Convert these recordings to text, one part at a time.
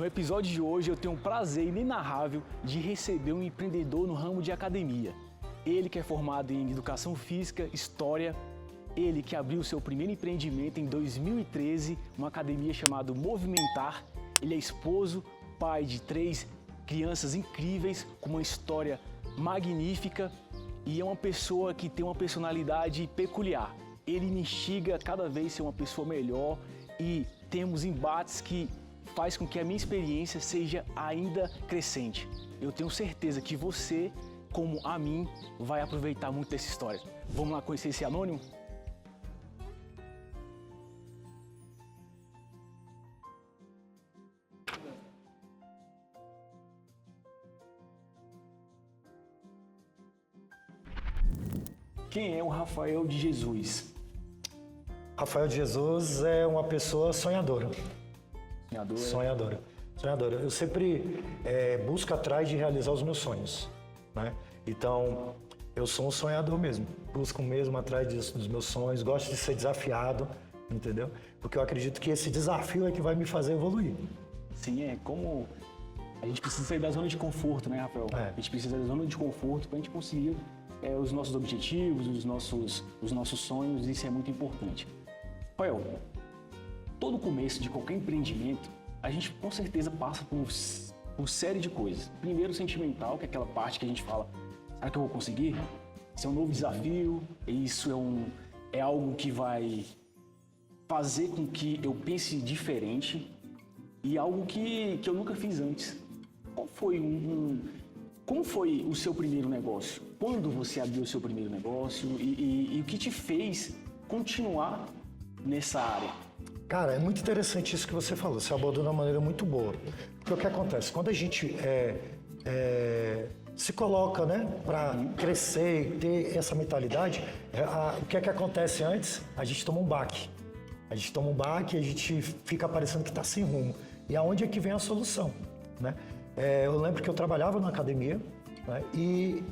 No episódio de hoje eu tenho um prazer inenarrável de receber um empreendedor no ramo de academia. Ele que é formado em Educação Física, História, ele que abriu seu primeiro empreendimento em 2013, uma academia chamada Movimentar. Ele é esposo, pai de 3 crianças incríveis, com uma história magnífica e é uma pessoa que tem uma personalidade peculiar. Ele me instiga a cada vez ser uma pessoa melhor e temos embates que faz com que a minha experiência seja ainda crescente. Eu tenho certeza que você, como a mim, vai aproveitar muito dessa história. Vamos lá conhecer esse anônimo? Quem é o Rafael de Jesus? Rafael de Jesus é uma pessoa sonhadora. Sonhadora? Sonhadora. Eu sempre busco atrás de realizar os meus sonhos, né? Então, eu sou um sonhador mesmo. Busco mesmo atrás dos meus sonhos, gosto de ser desafiado, entendeu? Porque eu acredito que esse desafio é que vai me fazer evoluir. Sim, é como a gente precisa sair da zona de conforto, né, Rafael? A gente precisa da zona de conforto para a gente conseguir os nossos objetivos, os nossos sonhos, isso é muito importante. Rafael, todo começo de qualquer empreendimento, a gente com certeza passa por série de coisas. Primeiro, sentimental, que é aquela parte que a gente fala, será que eu vou conseguir? Isso é um novo desafio, isso é algo que vai fazer com que eu pense diferente e algo que eu nunca fiz antes. Como foi o seu primeiro negócio? Quando você abriu o seu primeiro negócio e o que te fez continuar nessa área? Cara, é muito interessante isso que você falou, você abordou de uma maneira muito boa. Porque o que acontece? Quando a gente se coloca, né, para crescer e ter essa mentalidade, o que é que acontece antes? A gente toma um baque. A gente fica parecendo que está sem rumo. E aonde é que vem a solução, né? Eu lembro que eu trabalhava na academia, né, e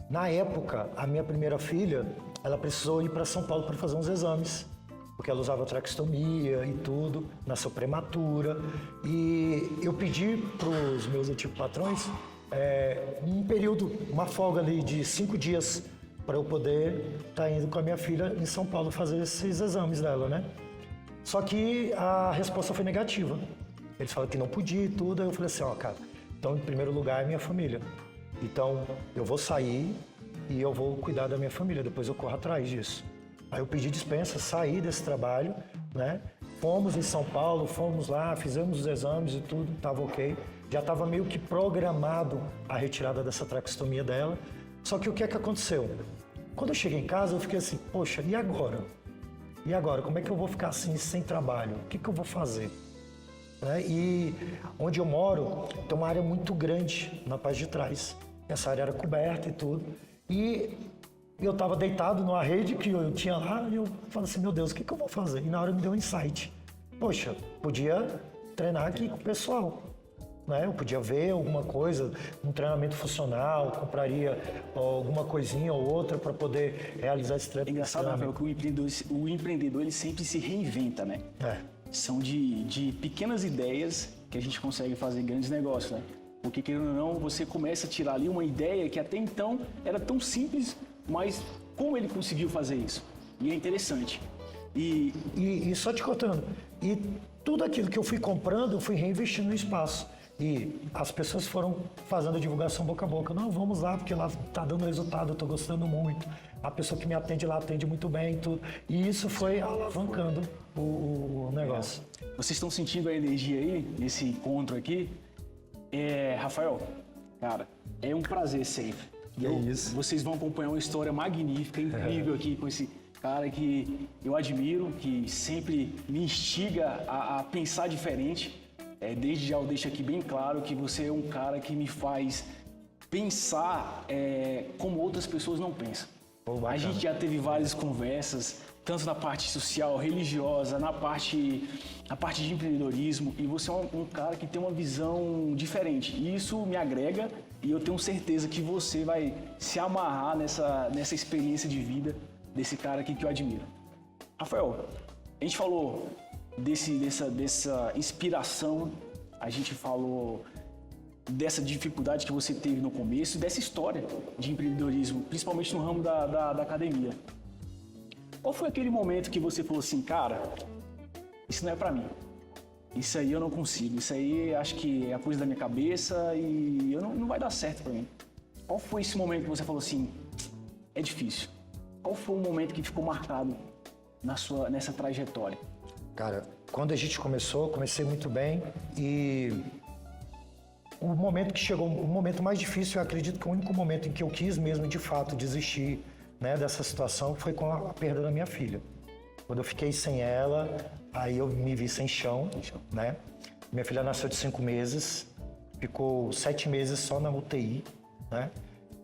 na época a minha primeira filha, ela precisou ir para São Paulo para fazer uns exames, porque ela usava traqueostomia e tudo, nasceu prematura. E eu pedi para os meus antigos patrões um período, uma folga ali de 5 dias para eu poder estar indo com a minha filha em São Paulo fazer esses exames dela, né? Só que a resposta foi negativa. Eles falaram que não podia e tudo, aí eu falei assim, cara, então em primeiro lugar é minha família. Então eu vou sair e eu vou cuidar da minha família, depois eu corro atrás disso. Aí eu pedi dispensa, saí desse trabalho, né? Fomos em São Paulo, fomos lá, fizemos os exames e tudo, estava ok. Já estava meio que programado a retirada dessa traqueostomia dela. Só que o que é que aconteceu? Quando eu cheguei em casa, eu fiquei assim, poxa, e agora? E agora? Como é que eu vou ficar assim, sem trabalho? O que eu vou fazer? E onde eu moro, tem uma área muito grande na parte de trás. Essa área era coberta e tudo. E eu estava deitado numa rede que eu tinha lá e eu falei assim, meu Deus, o que eu vou fazer? E na hora me deu um insight. Poxa, podia treinar aqui com o pessoal, né? Eu podia ver alguma coisa, um treinamento funcional, compraria alguma coisinha ou outra para poder realizar esse treinamento. É engraçado, Rafael, que o empreendedor ele sempre se reinventa, né? São de pequenas ideias que a gente consegue fazer grandes negócios, né? Porque, querendo ou não, você começa a tirar ali uma ideia que até então era tão simples, mas como ele conseguiu fazer isso? E é interessante. E só te contando, e tudo aquilo que eu fui comprando, eu fui reinvestindo no espaço. E as pessoas foram fazendo a divulgação boca a boca. Não, vamos lá, porque lá tá dando resultado, eu tô gostando muito. A pessoa que me atende lá atende muito bem e tudo. E isso foi alavancando o negócio. Vocês estão sentindo a energia aí, nesse encontro aqui? Rafael, cara, é um prazer sempre. Vocês vão acompanhar uma história magnífica, incrível aqui com esse cara que eu admiro, que sempre me instiga a pensar diferente. Desde já eu deixo aqui bem claro que você é um cara que me faz pensar como outras pessoas não pensam. A gente já teve várias conversas, tanto na parte social, religiosa, na parte de empreendedorismo, e você é um cara que tem uma visão diferente. E isso me agrega e eu tenho certeza que você vai se amarrar nessa experiência de vida desse cara aqui que eu admiro. Rafael, a gente falou dessa inspiração, a gente falou dessa dificuldade que você teve no começo, dessa história de empreendedorismo, principalmente no ramo da academia. Qual foi aquele momento que você falou assim, cara, isso não é pra mim, isso aí eu não consigo, isso aí acho que é a coisa da minha cabeça e não vai dar certo pra mim? Qual foi esse momento que você falou assim, é difícil? Qual foi o momento que ficou marcado nessa trajetória? Cara, quando a gente comecei muito bem e o momento que chegou, o momento mais difícil, eu acredito que o único momento em que eu quis mesmo, de fato, desistir, né, dessa situação foi com a perda da minha filha. Quando eu fiquei sem ela, aí eu me vi sem chão, né? Minha filha nasceu de 5 meses, ficou 7 meses só na UTI, né?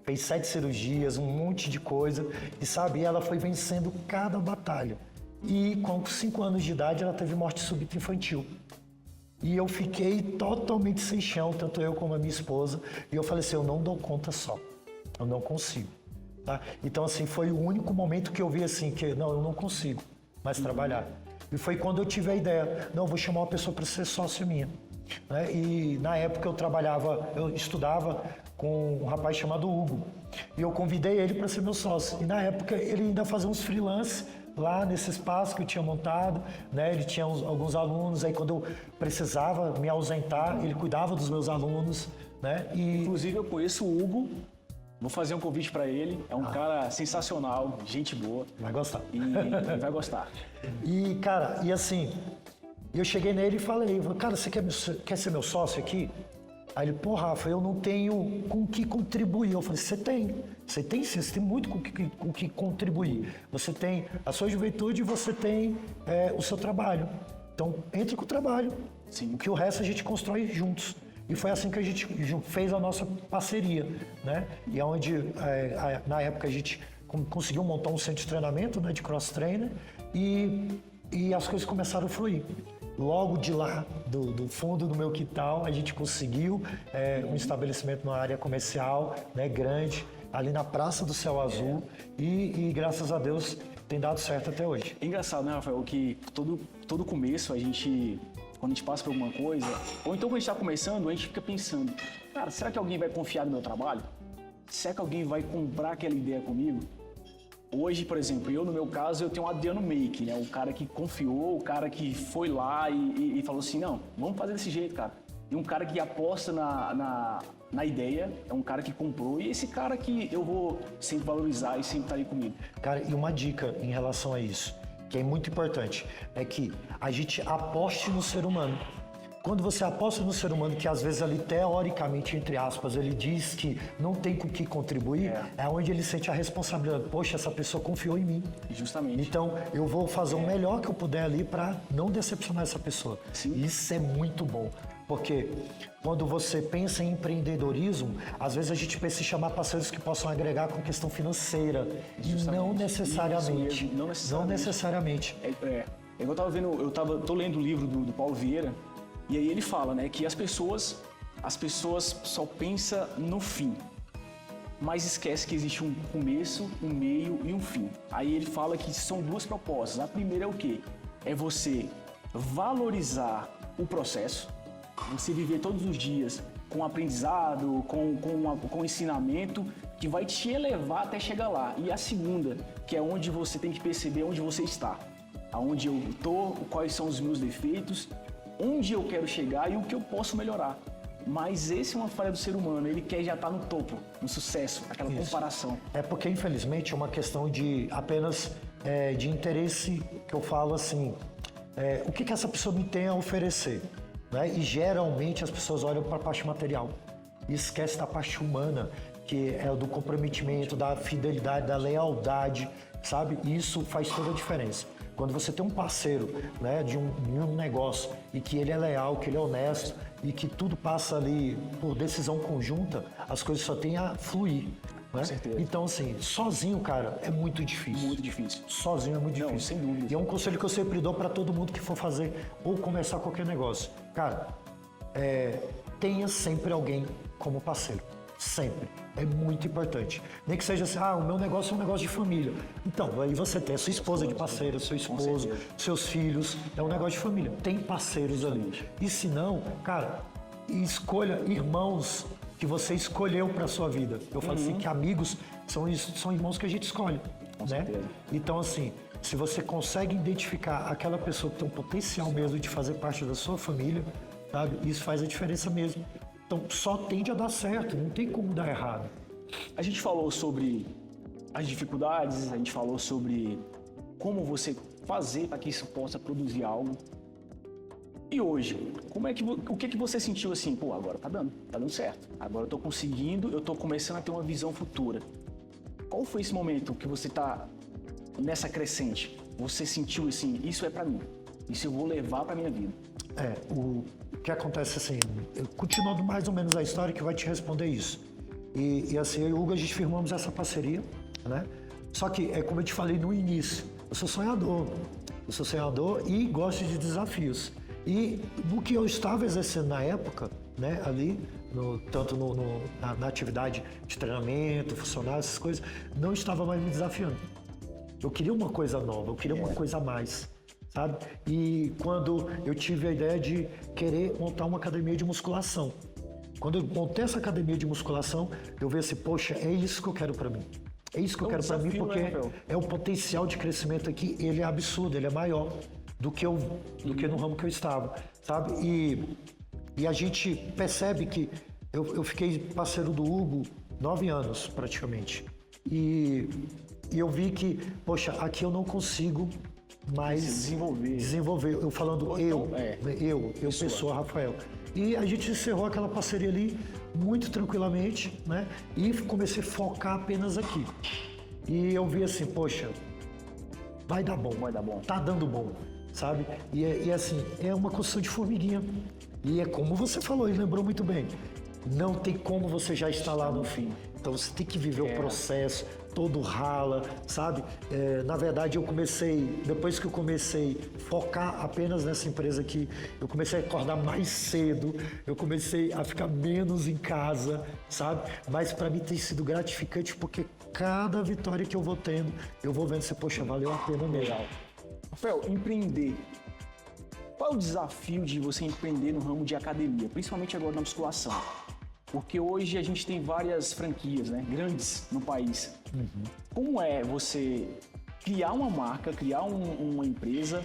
Fez 7 cirurgias, um monte de coisa, e sabe, ela foi vencendo cada batalha. E com 5 anos de idade, ela teve morte súbita infantil. E eu fiquei totalmente sem chão, tanto eu como a minha esposa. E eu falei assim, eu não dou conta só. Eu não consigo. Tá? Então, assim, foi o único momento que eu vi assim, que não, eu não consigo mais trabalhar. E foi quando eu tive a ideia, não, eu vou chamar uma pessoa para ser sócio minha. Né? E na época eu estudava com um rapaz chamado Hugo. E eu convidei ele para ser meu sócio. E na época ele ainda fazia uns freelance lá nesse espaço que eu tinha montado, né? Ele tinha alguns alunos, aí quando eu precisava me ausentar, ele cuidava dos meus alunos, né? E inclusive eu conheço o Hugo, vou fazer um convite para ele, é um cara sensacional, gente boa. Vai gostar. E vai gostar. E, cara, e assim, eu cheguei nele e falei, cara, você quer ser meu sócio aqui? Aí ele, pô, Rafa, eu não tenho com o que contribuir. Eu falei, você tem sim, você tem muito com o que contribuir. Você tem a sua juventude e você tem o seu trabalho. Então, entre com o trabalho, sim. Que o resto a gente constrói juntos. E foi assim que a gente fez a nossa parceria, né? E é onde, na época, a gente conseguiu montar um centro de treinamento, né, de cross-trainer e as coisas começaram a fluir. Logo de lá, do fundo do meu quintal, a gente conseguiu um estabelecimento numa área comercial, né, grande, ali na Praça do Céu Azul e graças a Deus tem dado certo até hoje. É engraçado, né, Rafael, que todo começo quando a gente passa por alguma coisa, ou então quando a gente está começando, a gente fica pensando, cara, será que alguém vai confiar no meu trabalho? Será que alguém vai comprar aquela ideia comigo? Hoje, por exemplo, no meu caso, eu tenho o Adriano Make, né? O cara que confiou, o cara que foi lá e falou assim, não, vamos fazer desse jeito, cara. E um cara que aposta na ideia, é um cara que comprou, e esse cara que eu vou sempre valorizar e sempre estar aí comigo. Cara, e uma dica em relação a isso, que é muito importante, é que a gente aposte no ser humano. Quando você aposta no ser humano, que às vezes ali, teoricamente, entre aspas, ele diz que não tem com o que contribuir, é onde ele sente a responsabilidade. Poxa, essa pessoa confiou em mim. Justamente. Então, eu vou fazer o melhor que eu puder ali para não decepcionar essa pessoa. Sim. Isso é muito bom. Porque quando você pensa em empreendedorismo, às vezes a gente pensa em chamar parceiros que possam agregar com questão financeira. E não necessariamente. Isso mesmo, não necessariamente. Eu tô lendo o livro do Paulo Vieira, e aí ele fala, né, que as pessoas só pensam no fim, mas esquece que existe um começo, um meio e um fim. Aí ele fala que são 2 propostas. A primeira é o quê? É você valorizar o processo, você viver todos os dias com aprendizado, com ensinamento, que vai te elevar até chegar lá. E a segunda, que é onde você tem que perceber onde você está, aonde eu estou, quais são os meus defeitos, onde eu quero chegar e o que eu posso melhorar. Mas esse é uma falha do ser humano, ele quer já estar no topo, no sucesso, aquela comparação. É porque, infelizmente, é uma questão de apenas de interesse, que eu falo assim, o que essa pessoa me tem a oferecer? Né? E geralmente as pessoas olham para a parte material e esquecem da parte humana, que é o do comprometimento, da fidelidade, da lealdade, sabe? E isso faz toda a diferença. Quando você tem um parceiro, né, de um negócio e que ele é leal, que ele é honesto e que tudo passa ali por decisão conjunta, as coisas só têm a fluir. Né? Com certeza. Então, assim, sozinho, cara, é muito difícil. Muito difícil. Sozinho é muito difícil. Não, sem dúvida. E é um conselho que eu sempre dou para todo mundo que for fazer ou começar qualquer negócio. Cara, tenha sempre alguém como parceiro. Sempre. É muito importante. Nem que seja assim, o meu negócio é um negócio de família. Então, aí você tem a sua esposa de parceira, seu esposo, seus filhos, é um negócio de família. Tem parceiros ali. E se não, cara, escolha irmãos que você escolheu para sua vida. Eu falo assim que amigos são irmãos que a gente escolhe, né? Então, assim, se você consegue identificar aquela pessoa que tem um potencial mesmo de fazer parte da sua família, sabe? Isso faz a diferença mesmo. Então, só tende a dar certo, não tem como dar errado. A gente falou sobre as dificuldades, a gente falou sobre como você fazer para que isso possa produzir algo. E hoje, o que você sentiu assim? Pô, agora tá dando certo. Agora eu tô conseguindo, eu tô começando a ter uma visão futura. Qual foi esse momento que você tá nessa crescente? Você sentiu assim, isso é para mim, isso eu vou levar para minha vida? O que acontece assim, continuando mais ou menos a história que vai te responder isso. E assim, eu e o Hugo, a gente firmamos essa parceria, né? Só que, como eu te falei no início, eu sou sonhador e gosto de desafios. E no que eu estava exercendo na época, né, ali, tanto na atividade de treinamento, funcionário, essas coisas, não estava mais me desafiando. Eu queria uma coisa nova, eu queria uma coisa a mais, sabe? E quando eu tive a ideia de querer montar uma academia de musculação. Quando eu montei essa academia de musculação, eu vi assim, poxa, é isso que eu quero para mim. É isso que eu quero para mim, porque o potencial de crescimento aqui, ele é absurdo, ele é maior do que no ramo que eu estava, sabe? E a gente percebe que eu fiquei parceiro do Hugo 9 anos, praticamente. E eu vi que, poxa, aqui eu não consigo mais desenvolver. Eu falando pessoa, Rafael. E a gente encerrou aquela parceria ali muito tranquilamente, né? E comecei a focar apenas aqui. E eu vi assim, poxa, vai dar bom, tá dando bom, sabe? E assim, é uma construção de formiguinha. E é como você falou, ele lembrou muito bem. Não tem como você já estar lá no fim. Então você tem que viver o processo, todo rala, sabe? Na verdade, depois que eu comecei a focar apenas nessa empresa aqui, eu comecei a acordar mais cedo, eu comecei a ficar menos em casa, sabe? Mas para mim tem sido gratificante porque cada vitória que eu vou tendo, eu vou vendo assim, poxa, valeu a pena mesmo. Rafael, empreender. Qual é o desafio de você empreender no ramo de academia, principalmente agora na musculação? Porque hoje a gente tem várias franquias, né, grandes no país. Como é você criar uma marca, criar uma empresa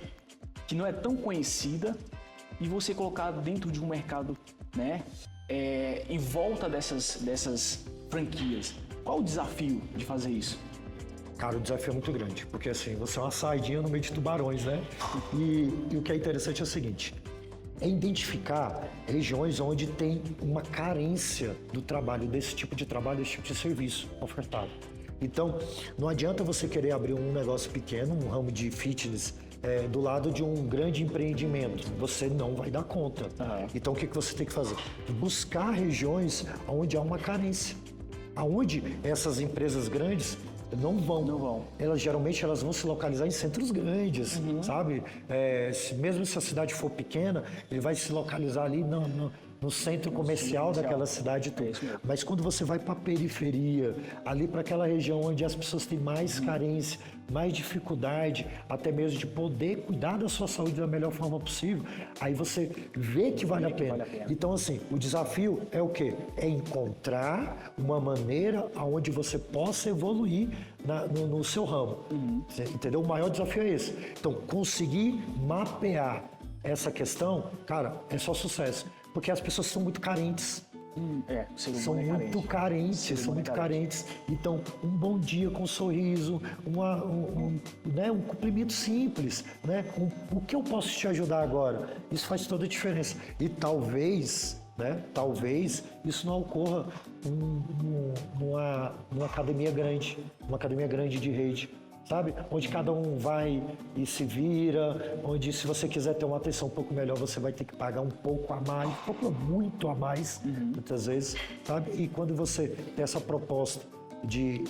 que não é tão conhecida e você colocar dentro de um mercado, né, em volta dessas franquias? Qual o desafio de fazer isso? Cara, o desafio é muito grande, porque assim, você é uma sardinha no meio de tubarões, né? E o que é interessante é o seguinte, é identificar regiões onde tem uma carência do trabalho, desse tipo de trabalho, desse tipo de serviço ofertado. Então, não adianta você querer abrir um negócio pequeno, um ramo de fitness, do lado de um grande empreendimento. Você não vai dar conta. Então, o que você tem que fazer? Buscar regiões onde há uma carência. Onde essas empresas grandes não vão. Geralmente elas vão se localizar em centros grandes, sabe? Mesmo se a cidade for pequena, ele vai se localizar ali no centro comercial daquela cidade toda. Mas quando você vai para a periferia, ali para aquela região onde as pessoas têm mais carência, mais dificuldade, até mesmo de poder cuidar da sua saúde da melhor forma possível, aí você vê que vale a pena. Então, assim, o desafio é o quê? É encontrar uma maneira onde você possa evoluir no seu ramo. Entendeu? O maior desafio é esse. Então, conseguir mapear essa questão, cara, é só sucesso. Porque as pessoas são muito carentes. São muito carentes. Então, um bom dia com um sorriso, um cumprimento simples, né? O que eu posso te ajudar agora? Isso faz toda a diferença. E talvez isso não ocorra numa academia grande de rede. Sabe? Onde cada um vai e se vira, onde se você quiser ter uma atenção um pouco melhor, você vai ter que pagar um pouco a mais, muito a mais, muitas vezes, sabe? E quando você tem essa proposta de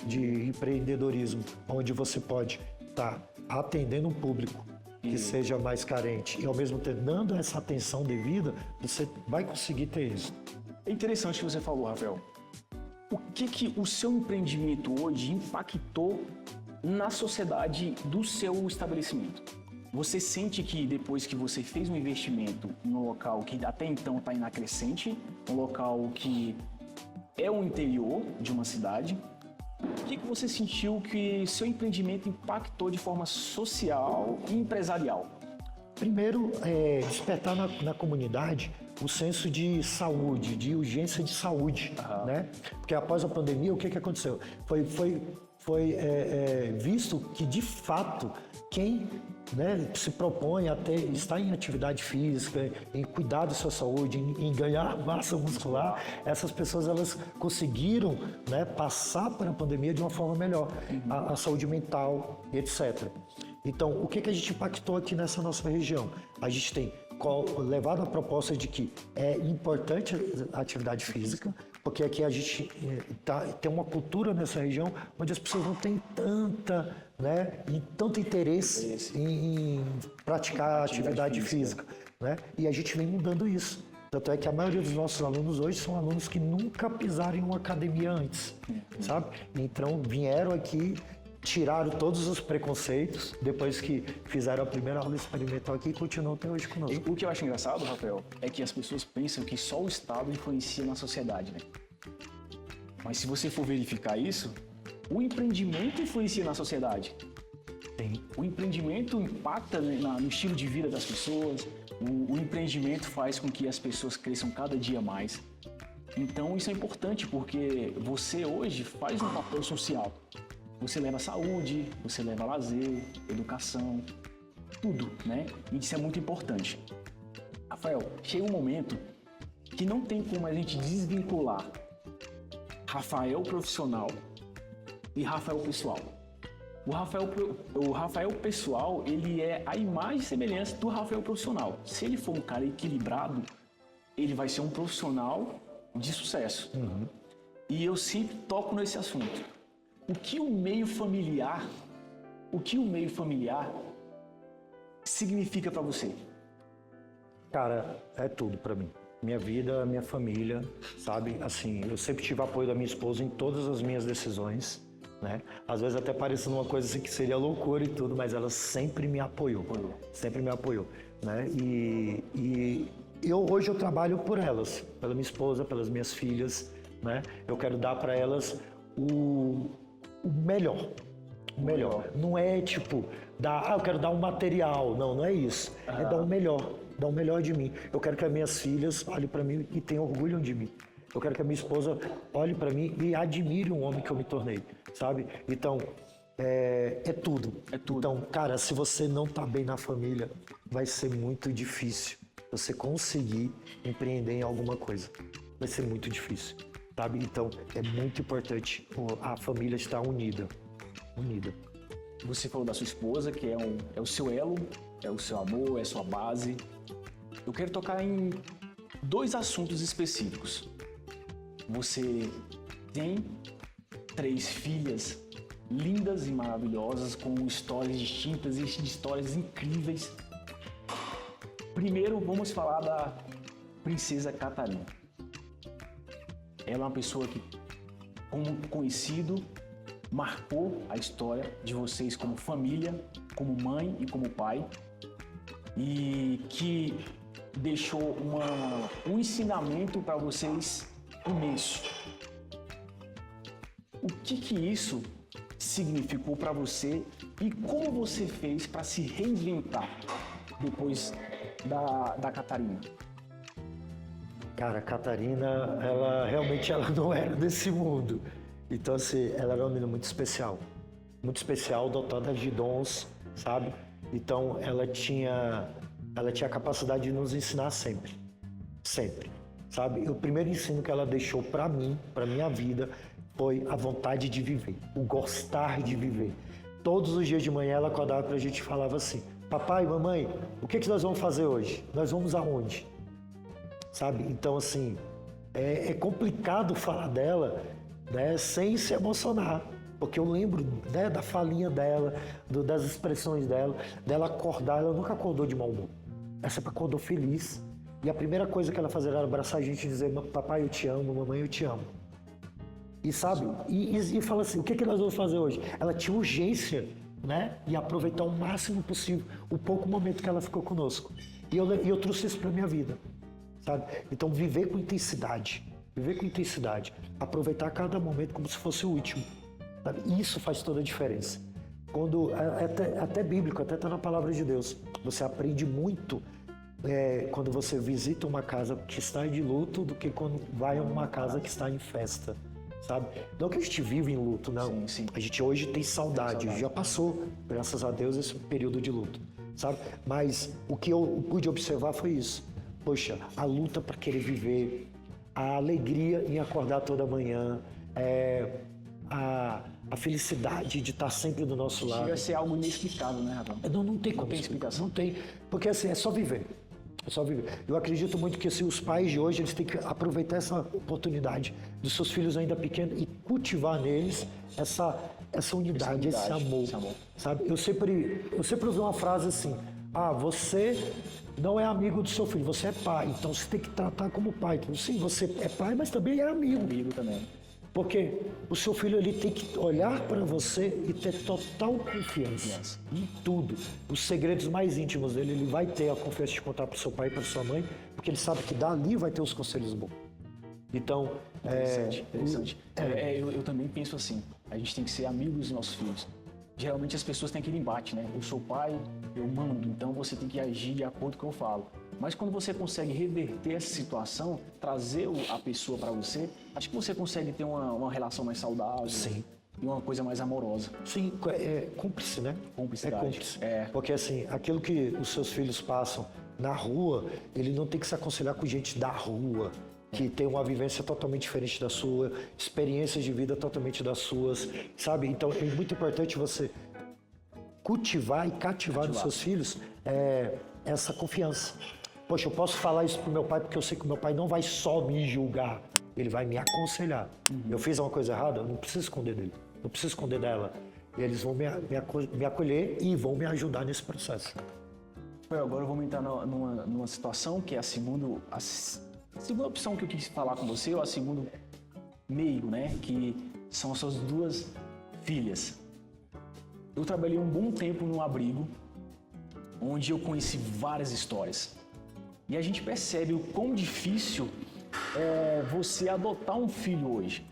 empreendedorismo, onde você pode estar atendendo um público que seja mais carente e ao mesmo tempo dando essa atenção devida, você vai conseguir ter isso. É interessante o que você falou, Rafael. o que o seu empreendimento hoje impactou na sociedade do seu estabelecimento? Você sente que depois que você fez um investimento no local que até então está inacrescente, um local que é o interior de uma cidade, o que você sentiu que seu empreendimento impactou de forma social e empresarial? Primeiro, despertar na comunidade o senso de saúde, de urgência de saúde, né? Porque após a pandemia, o que aconteceu? Foi visto que, de fato, quem, né, se propõe a estar em atividade física, em cuidar da sua saúde, em ganhar massa muscular, essas pessoas elas conseguiram, né, passar por a pandemia de uma forma melhor, a saúde mental, etc. Então, o que a gente impactou aqui nessa nossa região? A gente tem levado a proposta de que é importante a atividade física, porque aqui a gente tem uma cultura nessa região onde as pessoas não têm tanto interesse em praticar atividade física, né? E a gente vem mudando isso. Tanto é que a maioria dos nossos alunos hoje são alunos que nunca pisaram em uma academia antes, sabe? Então vieram aqui, tiraram todos os preconceitos depois que fizeram a primeira aula experimental aqui e continuam até hoje conosco. O que eu acho engraçado, Rafael, é que as pessoas pensam que só o Estado influencia na sociedade, né? Mas se você for verificar isso, o empreendimento influencia na sociedade. Sim. O empreendimento impacta no estilo de vida das pessoas, o empreendimento faz com que as pessoas cresçam cada dia mais. Então isso é importante porque você hoje faz um papel social. Você leva saúde, você leva lazer, educação, tudo, né? E isso é muito importante. Rafael, chega um momento que não tem como a gente desvincular Rafael profissional e Rafael pessoal. O Rafael pessoal, ele é a imagem e semelhança do Rafael profissional. Se ele for um cara equilibrado, ele vai ser um profissional de sucesso. E eu sempre toco nesse assunto. O que o meio familiar significa para você? Cara, é tudo para mim. Minha vida, minha família, sabe? Assim, eu sempre tive apoio da minha esposa em todas as minhas decisões, né? Às vezes até parecendo uma coisa assim que seria loucura e tudo, mas ela sempre me apoiou, né? E hoje eu trabalho por elas, pela minha esposa, pelas minhas filhas, né? Eu quero dar para elas o melhor. Não é tipo, eu quero dar um material. Não é isso. É dar o melhor de mim. Eu quero que as minhas filhas olhem para mim e tenham orgulho de mim. Eu quero que a minha esposa olhe para mim e admire o homem que eu me tornei, sabe? Então, é tudo. Então, cara, se você não tá bem na família, vai ser muito difícil você conseguir empreender em alguma coisa. Vai ser muito difícil. Sabe? Então, é muito importante a família estar unida. Você falou da sua esposa, que é o seu elo, é o seu amor, é a sua base. Eu quero tocar em 2 assuntos específicos. Você tem 3 filhas lindas e maravilhosas, com histórias distintas e histórias incríveis. Primeiro, vamos falar da Princesa Catarina. Ela é uma pessoa que, como conhecido, marcou a história de vocês como família, como mãe e como pai, e que deixou um ensinamento para vocês imenso. O que isso significou para você e como você fez para se reinventar depois da Catarina? Cara, a Catarina, ela realmente não era desse mundo. Então, assim, ela era uma menina muito especial, dotada de dons, sabe? Então, ela tinha a capacidade de nos ensinar sempre, sabe? O primeiro ensino que ela deixou para mim, para minha vida, foi a vontade de viver, o gostar de viver. Todos os dias de manhã ela acordava pra gente e falava assim: papai, mamãe, o que nós vamos fazer hoje? Nós vamos aonde? Sabe? Então, assim, é complicado falar dela, né, sem se emocionar. Porque eu lembro, né, da falinha dela, das expressões dela acordar. Ela nunca acordou de mau humor. Ela sempre acordou feliz. E a primeira coisa que ela fazia era abraçar a gente e dizer: papai, eu te amo, mamãe, eu te amo. E sabe, e fala assim, o que nós vamos fazer hoje? Ela tinha urgência, né? E aproveitar o máximo possível o pouco momento que ela ficou conosco. E eu trouxe isso para minha vida, sabe? Então, viver com intensidade, aproveitar cada momento como se fosse o último, sabe? Isso faz toda a diferença. Quando, até bíblico, até está na palavra de Deus, você aprende muito quando você visita uma casa que está de luto do que quando vai a uma casa que está em festa, sabe? Não que a gente vive em luto, não. Sim, sim. A gente hoje tem saudade, já passou, graças a Deus, esse período de luto, sabe? Mas o que eu pude observar foi isso. Poxa, a luta para querer viver, a alegria em acordar toda manhã, a felicidade de estar sempre do nosso lado. Chega a ser algo inexplicável, né, Rafael? Não tem como. Não tem explicação. Não tem, porque assim, é só viver. É só viver. Eu acredito muito que os pais de hoje, eles têm que aproveitar essa oportunidade dos seus filhos ainda pequenos e cultivar neles essa unidade, esse amor. Sabe? Eu sempre ouvi uma frase assim, você não é amigo do seu filho, você é pai, então você tem que tratar como pai. Então, sim, você é pai, mas também é amigo. Amigo também. Porque o seu filho ele tem que olhar para você e ter total confiança em tudo. Os segredos mais íntimos dele, ele vai ter a confiança de contar para o seu pai e para sua mãe, porque ele sabe que dali vai ter os conselhos bons. Então, interessante. Eu também penso assim, a gente tem que ser amigos dos nossos filhos. Geralmente as pessoas têm aquele embate, né? Eu sou pai, eu mando, então você tem que agir de acordo com o que eu falo. Mas quando você consegue reverter essa situação, trazer a pessoa para você, acho que você consegue ter uma relação mais saudável. Sim. E uma coisa mais amorosa. Sim, é cúmplice, né? Cúmplicidade. É cúmplice. Porque assim, aquilo que os seus filhos passam na rua, ele não tem que se aconselhar com gente da rua, que tem uma vivência totalmente diferente da sua, experiências de vida totalmente das suas, sabe? Então é muito importante você cultivar e cativar nos seus filhos essa confiança. Poxa, eu posso falar isso pro meu pai porque eu sei que o meu pai não vai só me julgar, ele vai me aconselhar. Eu fiz uma coisa errada, eu não preciso esconder dele, não preciso esconder dela. E eles vão me acolher e vão me ajudar nesse processo. Agora vamos entrar numa situação que é a segunda opção que eu quis falar com você, ou a segundo meio, né? Que são as suas duas filhas. Eu trabalhei um bom tempo num abrigo, onde eu conheci várias histórias. E a gente percebe o quão difícil é você adotar um filho hoje.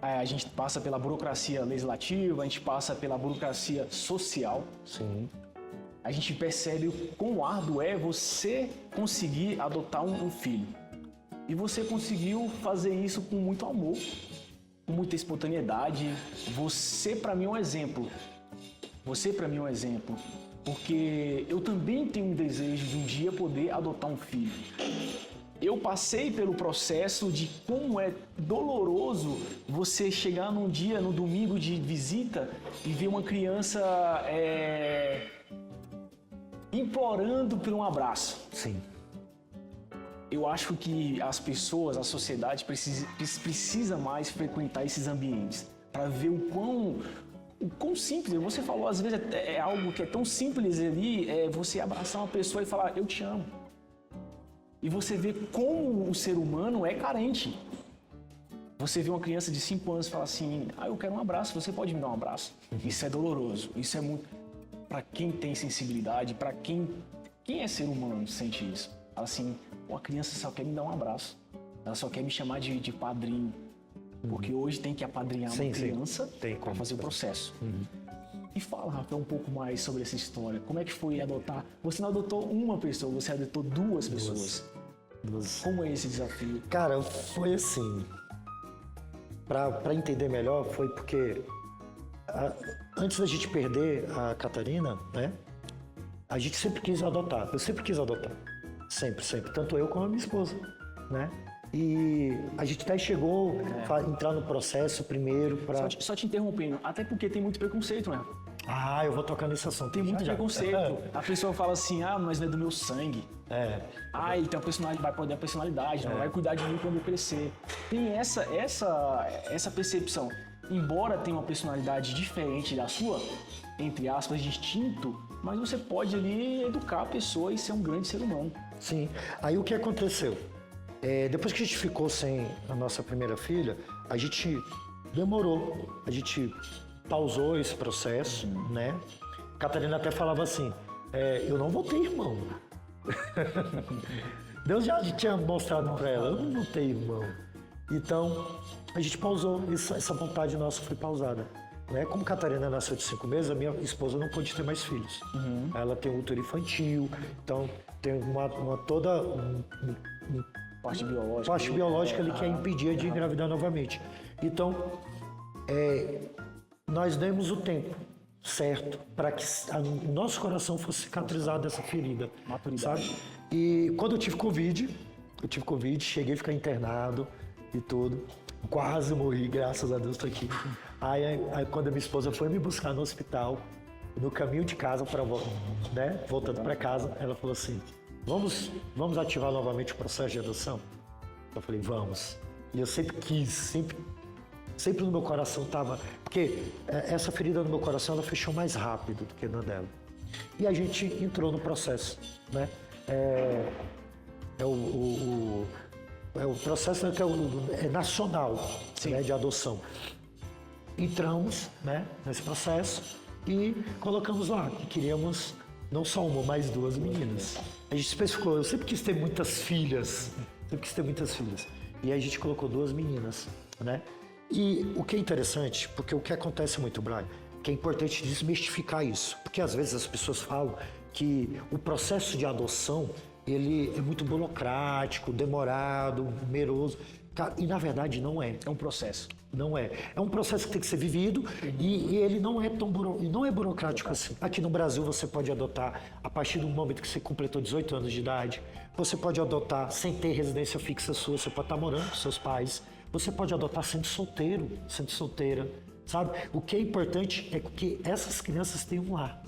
A gente passa pela burocracia legislativa, a gente passa pela burocracia social. Sim. A gente percebe o quão árduo é você conseguir adotar um filho. E você conseguiu fazer isso com muito amor, com muita espontaneidade. Você, para mim, é um exemplo. Porque eu também tenho um desejo de um dia poder adotar um filho. Eu passei pelo processo de como é doloroso você chegar num dia, no domingo de visita, e ver uma criança implorando por um abraço. Sim. Eu acho que as pessoas, a sociedade precisa mais frequentar esses ambientes para ver o quão simples. Você falou, às vezes é algo que é tão simples ali, você abraçar uma pessoa e falar, eu te amo. E você vê como o ser humano é carente. Você vê uma criança de 5 anos e fala assim, eu quero um abraço, você pode me dar um abraço? Isso é doloroso, isso é muito... Para quem tem sensibilidade, para quem é ser humano sente isso. Fala assim, a criança só quer me dar um abraço, ela só quer me chamar de padrinho. Porque hoje tem que apadrinhar uma criança para fazer o processo. E fala, Rafael, um pouco mais sobre essa história. Como é que foi adotar? Você não adotou uma pessoa, você adotou duas pessoas. Como é esse desafio? Cara, foi assim... Para entender melhor, foi porque antes da gente perder a Catarina, né? A gente sempre quis adotar. Eu sempre quis adotar. Sempre. Tanto eu como a minha esposa, né? E a gente até chegou a entrar no processo primeiro para... Só te interrompendo, até porque tem muito preconceito, né? Eu vou tocar nesse assunto. Tem muito preconceito. A pessoa fala assim, mas não é do meu sangue. Ele tem vai poder a personalidade, não vai cuidar de mim quando eu crescer. Tem essa percepção. Embora tenha uma personalidade diferente da sua, entre aspas, distinto, mas você pode ali educar a pessoa e ser um grande ser humano. Sim. Aí o que aconteceu? Depois que a gente ficou sem a nossa primeira filha, a gente demorou, a gente pausou esse processo, né? Catarina até falava assim, eu não vou ter irmão. Deus já tinha mostrado para ela, eu não vou ter irmão. Então, a gente pausou, essa vontade nossa foi pausada. Né? Como Catarina nasceu de 5 meses, a minha esposa não pôde ter mais filhos. Ela tem um útero infantil, então tem toda parte biológica ali que a impedia de engravidar novamente. Então, nós demos o tempo certo para que o nosso coração fosse cicatrizado dessa ferida, sabe? E quando eu tive Covid, cheguei a ficar internado e tudo, quase morri, graças a Deus estou aqui. Aí quando a minha esposa foi me buscar no hospital, no caminho de casa, voltando para casa, ela falou assim, vamos ativar novamente o processo de adoção? Eu falei, vamos. E eu sempre quis, sempre no meu coração estava... Porque essa ferida no meu coração, ela fechou mais rápido do que na dela. E a gente entrou no processo, né? O processo que é nacional, né, de adoção. Entramos, né, nesse processo e colocamos lá que queríamos não só uma, mas 2 meninas. A gente especificou, eu sempre quis ter muitas filhas, E aí a gente colocou 2 meninas, né? E o que é interessante, porque o que acontece muito, Brian, que é importante desmistificar isso. Porque às vezes as pessoas falam que o processo de adoção, ele é muito burocrático, demorado, numeroso. E na verdade não é. É um processo. Não é. É um processo que tem que ser vivido e ele não é tão burocrático assim. Aqui no Brasil você pode adotar a partir do momento que você completou 18 anos de idade. Você pode adotar sem ter residência fixa sua, você pode estar morando com seus pais. Você pode adotar sendo solteiro, sendo solteira, sabe? O que é importante é que essas crianças tenham um lar.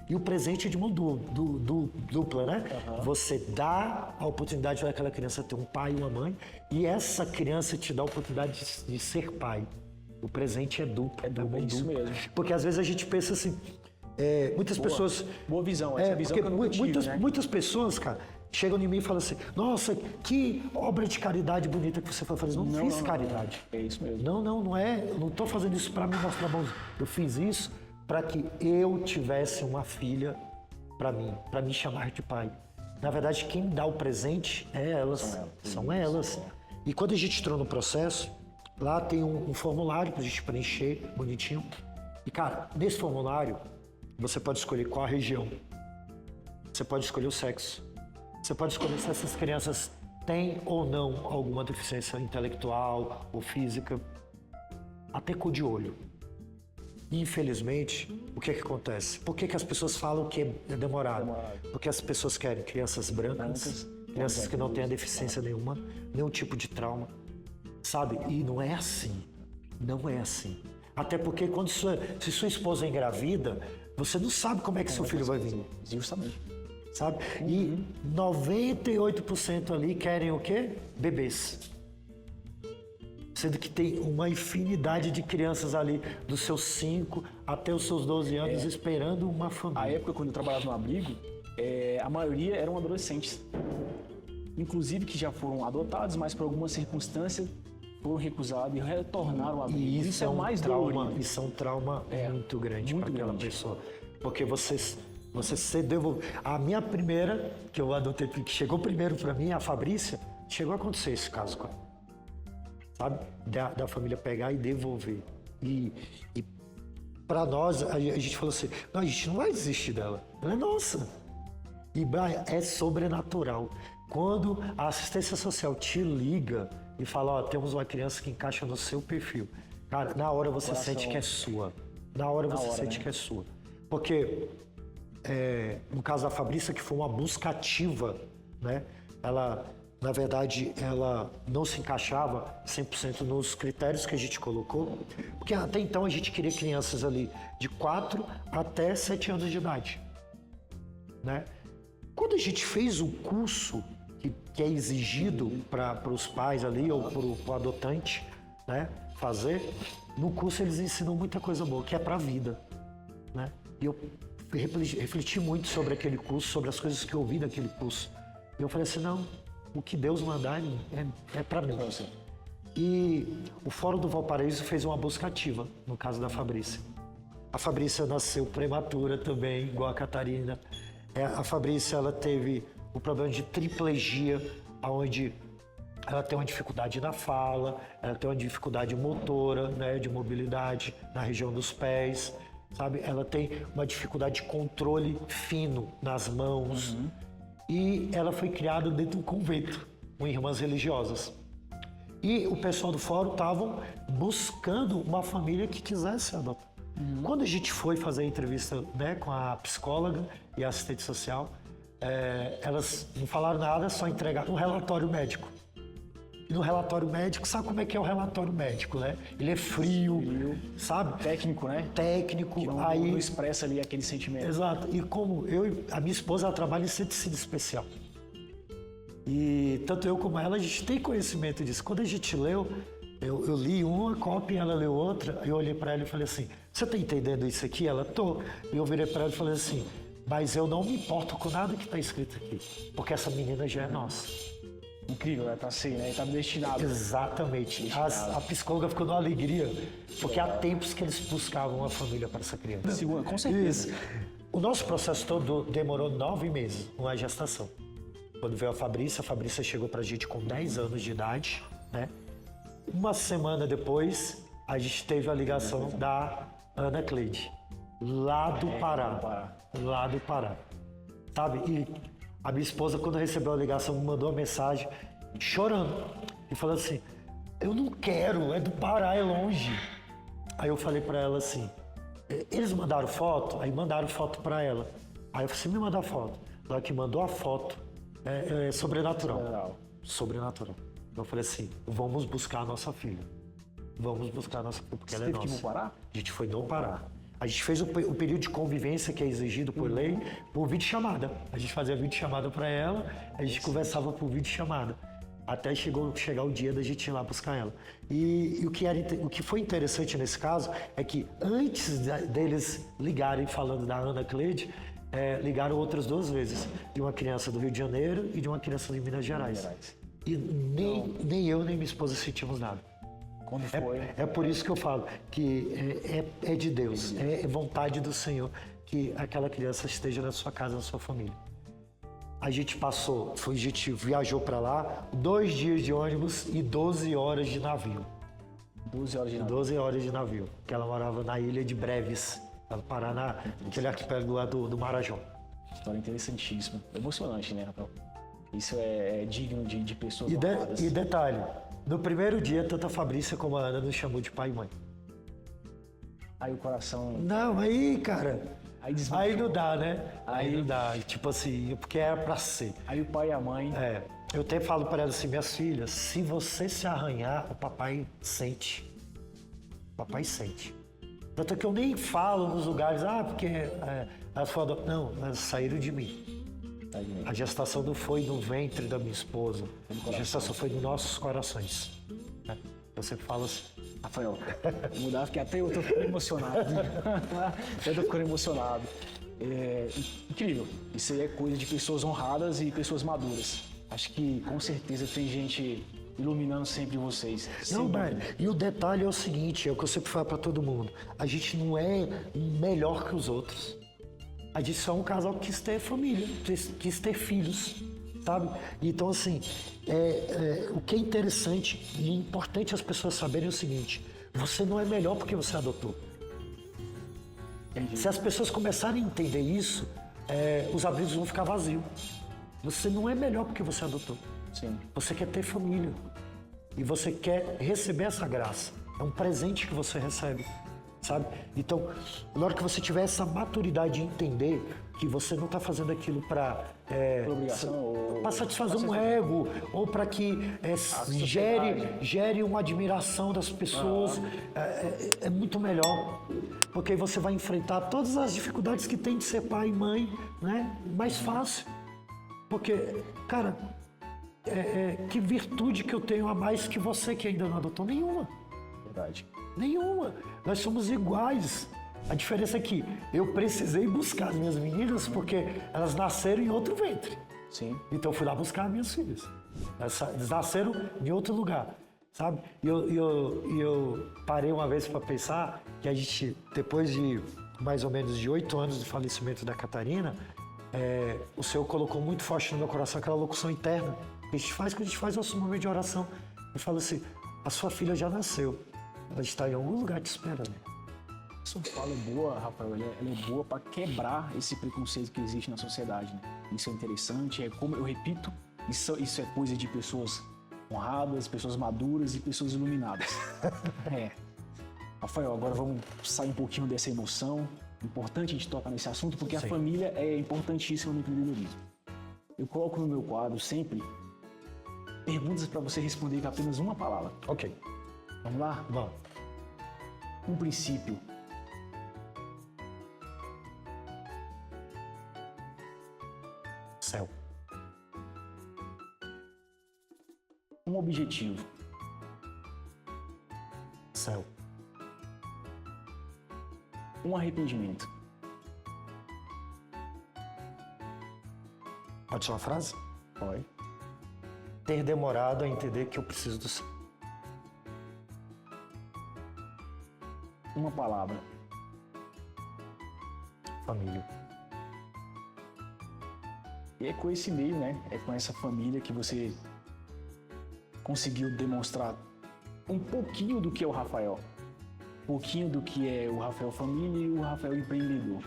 E o presente é de mão dupla, né? Você dá a oportunidade daquela criança ter um pai e uma mãe, e essa criança te dá a oportunidade de ser pai. O presente é duplo. É isso mesmo. Porque às vezes a gente pensa assim, muitas pessoas... Boa visão, essa visão que eu não tive, né? Muitas pessoas, cara, chegam em mim e falam assim, nossa, que obra de caridade bonita que você foi fazer. Não fiz caridade. É isso mesmo. Não é. Eu não estou fazendo isso para me mostrar bom. Eu fiz isso para que eu tivesse uma filha para me chamar de pai. Na verdade, quem dá o presente é elas. São elas. E quando a gente entrou no processo, lá tem um formulário para a gente preencher, bonitinho. E, cara, nesse formulário, você pode escolher qual a região. Você pode escolher o sexo. Você pode escolher se essas crianças têm ou não alguma deficiência intelectual ou física, até cor de olho. Infelizmente, o que acontece? Por que as pessoas falam que é demorado? Porque as pessoas querem crianças brancas, crianças que não têm deficiência nenhuma, nenhum tipo de trauma, sabe? E não é assim. Não é assim. Até porque se sua esposa é engravida, você não sabe como é que seu filho vai vir. Justamente. Sabe? E 98% ali querem o quê? Bebês. Sendo que tem uma infinidade de crianças ali, dos seus 5 até os seus 12 anos, esperando uma família. A época, quando eu trabalhava no abrigo, a maioria eram adolescentes. Inclusive que já foram adotados, mas por alguma circunstância foram recusados e retornaram ao abrigo. E isso é mais trauma. Isso é um trauma muito grande para aquela pessoa. Porque você cedeu. A minha primeira, que eu adotei, que chegou primeiro para mim, a Fabrícia, chegou a acontecer esse caso com ela. Sabe? Da família pegar e devolver. E para nós, a gente falou assim, não, a gente não vai desistir dela. Ela é nossa. E, Brian, é sobrenatural. Quando a assistência social te liga e fala, ó, temos uma criança que encaixa no seu perfil. Cara, na hora você sente que é sua. Na hora você sente que é sua. Porque, no caso da Fabrícia, que foi uma busca ativa, né? Ela... Na verdade, ela não se encaixava 100% nos critérios que a gente colocou, porque até então a gente queria crianças ali de 4 até 7 anos de idade, né? Quando a gente fez o curso que é exigido para os pais ali ou para o adotante, né, fazer, no curso eles ensinam muita coisa boa, que é para a vida, né? E eu refleti muito sobre aquele curso, sobre as coisas que eu ouvi daquele curso. E eu falei assim, o que Deus mandar é para mim. E o Fórum do Valparaíso fez uma busca ativa, no caso da Fabrícia. A Fabrícia nasceu prematura também, igual a Catarina. A Fabrícia, ela teve o problema de triplegia, onde ela tem uma dificuldade na fala, ela tem uma dificuldade motora, né, de mobilidade na região dos pés, sabe? Ela tem uma dificuldade de controle fino nas mãos. E ela foi criada dentro de um convento, com irmãs religiosas. E o pessoal do fórum estavam buscando uma família que quisesse adotar. Quando a gente foi fazer a entrevista, né, com a psicóloga e a assistente social, elas não falaram nada, só entregaram um relatório médico. E no relatório médico, sabe como é que é o relatório médico, né? Ele é frio, sabe? Técnico, né? Técnico. Que não expressa ali aquele sentimento. Exato. E como a minha esposa, ela trabalha em centro de ensino especial. E tanto eu como ela, a gente tem conhecimento disso. Quando a gente leu, eu li uma cópia, ela leu outra, eu olhei para ela e falei assim, você tá entendendo isso aqui? Ela, tô. E eu virei para ela e falei assim, mas eu não me importo com nada que está escrito aqui, porque essa menina já é nossa. Incrível, é pra ser, né? Está destinado. Exatamente. A psicóloga ficou numa alegria, porque há tempos que eles buscavam uma família para essa criança. Segura, com certeza. Isso. O nosso processo todo demorou 9 meses, uma gestação. Quando veio a Fabrícia chegou pra gente com 10 anos de idade, né? Uma semana depois, a gente teve a ligação da Ana Cleide, lá do Pará. Lá do Pará. Sabe? E a minha esposa, quando recebeu a ligação, me mandou uma mensagem chorando e falou assim, eu não quero, é do Pará, é longe. Aí eu falei pra ela assim, eles mandaram foto? Aí mandaram foto pra ela. Aí eu falei assim, me manda a foto. Ela que mandou a foto, é sobrenatural. Sobrenatural. Eu falei assim, vamos buscar a nossa filha. Vamos buscar a nossa filha, porque ela é nossa. Você teve que ir no Pará? A gente foi no Pará. A gente fez o período de convivência que é exigido por lei por videochamada. A gente fazia videochamada para ela, a gente conversava por videochamada. Até chegar o dia da gente ir lá buscar ela. E o que foi interessante nesse caso é que antes deles ligarem falando da Ana Cleide, ligaram outras 2 vezes. De uma criança do Rio de Janeiro e de uma criança de Minas Gerais. E nem eu nem minha esposa sentimos nada. Quando foi? É por isso que eu falo que é de Deus, é vontade do Senhor que aquela criança esteja na sua casa, na sua família. A gente viajou para lá 2 dias de ônibus e 12 horas de navio. 12 horas de navio? 12 horas de navio, que ela morava na ilha de Breves, no Paraná, naquele arquipélago lá do Marajó. História interessantíssima, emocionante, né, Rafael? Isso é digno de pessoas honradas. E detalhe, no primeiro dia, tanto a Fabrícia como a Ana nos chamou de pai e mãe. Aí o coração... Não, aí, cara... Aí não dá, né? Aí não dá. Tipo assim, porque era pra ser. Aí o pai e a mãe... Eu até falo para elas assim, minhas filhas, se você se arranhar, o papai sente. O papai sente. Tanto que eu nem falo nos lugares, porque elas falam, não, elas saíram de mim. A gestação não foi no ventre da minha esposa, a gestação foi nos nossos corações. Eu sempre falo assim. Rafael, mudar, porque até eu tô ficando emocionado. Até eu tô ficando emocionado. Incrível. Isso aí é coisa de pessoas honradas e pessoas maduras. Acho que com certeza tem gente iluminando sempre vocês. Não, Brian, e o detalhe é o seguinte, é o que eu sempre falo para todo mundo. A gente não é melhor que os outros. A gente só é um casal que quis ter família, quis ter filhos, sabe? Então, assim, o que é interessante e importante as pessoas saberem é o seguinte, você não é melhor porque você adotou. Se as pessoas começarem a entender isso, os abrigos vão ficar vazios. Você não é melhor porque você adotou. Sim. Você quer ter família e você quer receber essa graça. É um presente que você recebe. Sabe? Então, na hora que você tiver essa maturidade de entender que você não está fazendo aquilo para satisfazer um ego ou para que gere uma admiração das pessoas, é muito melhor. Porque aí você vai enfrentar todas as dificuldades que tem de ser pai e mãe, né? Mais fácil. Porque, cara, que virtude que eu tenho a mais que você que ainda não adotou? Nenhuma. Verdade. Nenhuma. Nós somos iguais. A diferença é que eu precisei buscar as minhas meninas porque elas nasceram em outro ventre. Sim. Então eu fui lá buscar as minhas filhas. Eles nasceram em outro lugar, sabe? E eu parei uma vez para pensar que a gente, depois de mais ou menos de 8 anos do falecimento da Catarina, o Senhor colocou muito forte no meu coração aquela locução interna que a gente faz quando a gente faz nosso momento de oração. Eu falo assim, a sua filha já nasceu, ela está em algum lugar te esperando. Essa fala é boa, Rafael, ela é boa para quebrar esse preconceito que existe na sociedade, né? Isso é interessante, como eu repito, isso é coisa de pessoas honradas, pessoas maduras e pessoas iluminadas. Rafael, agora vamos sair um pouquinho dessa emoção. Importante a gente tocar nesse assunto, porque Sim. A família é importantíssima no empreendedorismo. Eu coloco no meu quadro sempre perguntas para você responder com apenas uma palavra. Ok. Vamos lá? Vamos. Um princípio. Céu. Um objetivo. Céu. Um arrependimento. Pode ser uma frase? Pode. Ter demorado a entender que eu preciso do céu. Uma palavra. Família. E é com esse meio, né? É com essa família que você conseguiu demonstrar um pouquinho do que é o Rafael. Um pouquinho do que é o Rafael Família e o Rafael Empreendedor.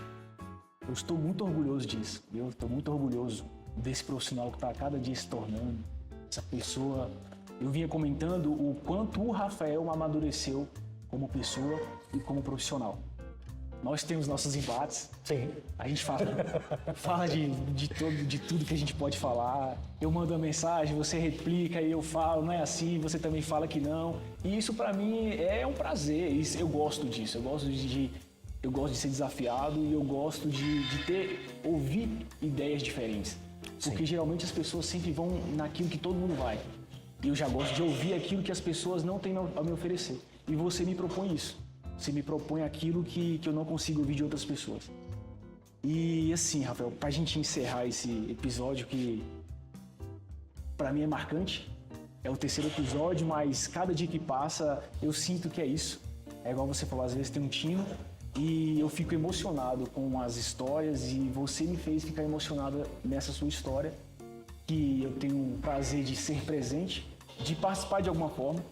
Eu estou muito orgulhoso disso. Eu estou muito orgulhoso desse profissional que está cada dia se tornando. Essa pessoa... Eu vinha comentando o quanto o Rafael amadureceu como pessoa e como profissional. Nós temos nossos embates. Sim. A gente fala de tudo que a gente pode falar. Eu mando uma mensagem, você replica e eu falo, não é assim, você também fala que não. E isso para mim é um prazer, eu gosto disso. Eu gosto de ser desafiado e eu gosto de ouvir ideias diferentes. Sim. Porque geralmente as pessoas sempre vão naquilo que todo mundo vai. E eu já gosto de ouvir aquilo que as pessoas não têm a me oferecer. E você me propõe isso. Você me propõe aquilo que eu não consigo ouvir de outras pessoas. E assim, Rafael, pra gente encerrar esse episódio que pra mim é marcante, é o 3º episódio, mas cada dia que passa eu sinto que é isso. É igual você falou, às vezes tem um tino e eu fico emocionado com as histórias e você me fez ficar emocionada nessa sua história, que eu tenho o prazer de ser presente, de participar de alguma forma.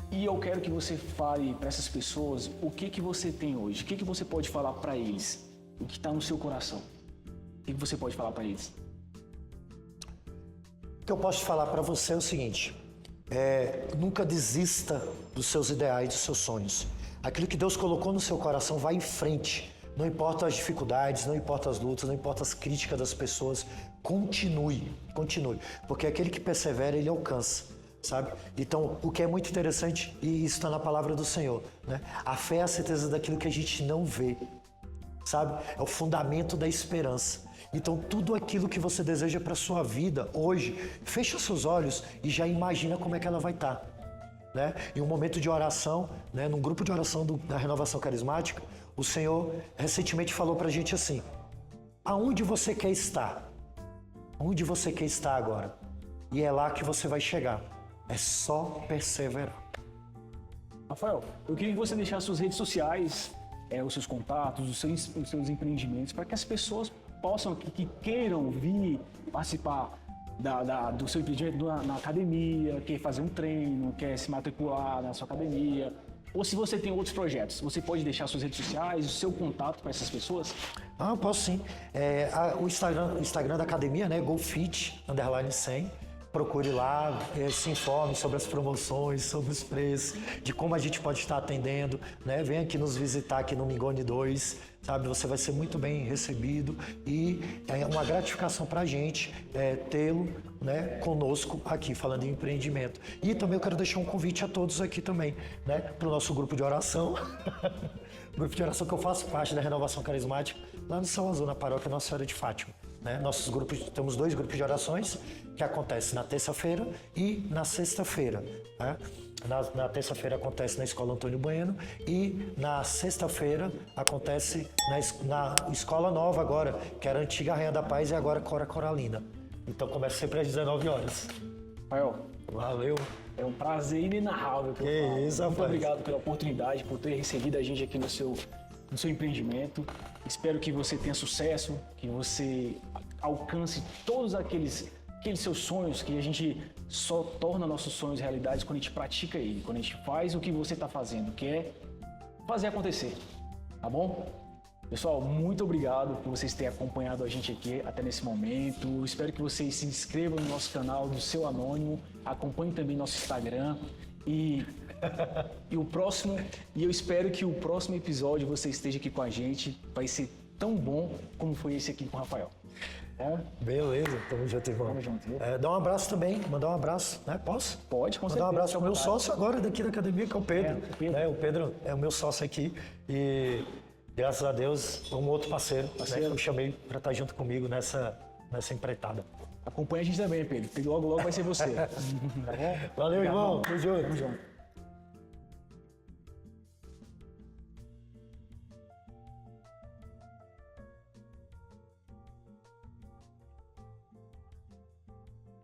E eu quero que você fale para essas pessoas o que você tem hoje, o que você pode falar para eles, o que está no seu coração. O que você pode falar para eles? O que eu posso falar para você é o seguinte, nunca desista dos seus ideais, dos seus sonhos. Aquilo que Deus colocou no seu coração, vai em frente. Não importa as dificuldades, não importa as lutas, não importa as críticas das pessoas, continue. Porque aquele que persevera, ele alcança. Sabe? Então, o que é muito interessante, e isso está na palavra do Senhor, né? A fé é a certeza daquilo que a gente não vê, sabe? É o fundamento da esperança. Então, tudo aquilo que você deseja para a sua vida hoje, fecha os seus olhos e já imagina como é que ela vai estar. Né? Em um momento de oração, né? Num grupo de oração da Renovação Carismática, o Senhor recentemente falou para a gente assim, aonde você quer estar? Onde você quer estar agora? E é lá que você vai chegar. É só perseverar. Rafael, eu queria que você deixasse suas redes sociais, os seus contatos, os seus empreendimentos, para que as pessoas possam, que queiram vir participar do seu empreendimento na academia, quer fazer um treino, quer se matricular na sua academia, ou se você tem outros projetos, você pode deixar suas redes sociais, o seu contato para essas pessoas? Ah, posso sim. O Instagram da academia, né, GoFit_100. Procure lá, se informe sobre as promoções, sobre os preços, de como a gente pode estar atendendo, né? Venha aqui nos visitar aqui no Mingoni 2, sabe? Você vai ser muito bem recebido e é uma gratificação para a gente tê-lo, né, conosco aqui, falando em empreendimento. E também eu quero deixar um convite a todos aqui também, né, para o nosso grupo de oração. Grupo de oração que eu faço parte da Renovação Carismática, lá no São Azul, na paróquia Nossa Senhora de Fátima. Né? Temos 2 grupos de orações que acontecem na terça-feira e na sexta-feira. Né? Na terça-feira acontece na Escola Antônio Bueno e na sexta-feira acontece na Escola Nova agora, que era a antiga Rainha da Paz e agora Cora Coralina. Então começa sempre às 19 horas. Rafael, Valeu. é um prazer inenarrável. Que isso, Muito rapaz. obrigado pela oportunidade, por ter recebido a gente aqui no seu empreendimento. Espero que você tenha sucesso, que você alcance todos aqueles seus sonhos, que a gente só torna nossos sonhos realidades quando a gente pratica ele, quando a gente faz o que você está fazendo, que é fazer acontecer, tá bom? Pessoal, muito obrigado por vocês terem acompanhado a gente aqui até nesse momento. Espero que vocês se inscrevam no nosso canal do Seu Anônimo, acompanhem também nosso Instagram e eu espero que o próximo episódio você esteja aqui com a gente. Vai ser tão bom como foi esse aqui com o Rafael. É? Beleza, tamo junto, irmão. Tamo junto, viu? Dá um abraço também, mandar um abraço, né? Posso? Pode, com Mandar certeza. um abraço pro meu Fica à sócio agora daqui da academia, que é o Pedro. o Pedro. Né? O Pedro é o meu sócio aqui e, graças a Deus, um outro parceiro. Né? Que eu chamei para estar junto comigo nessa empreitada. Acompanha a gente também, Pedro. Logo, logo vai ser você. Tá bom? Valeu, irmão. Tamo junto. Tamo junto.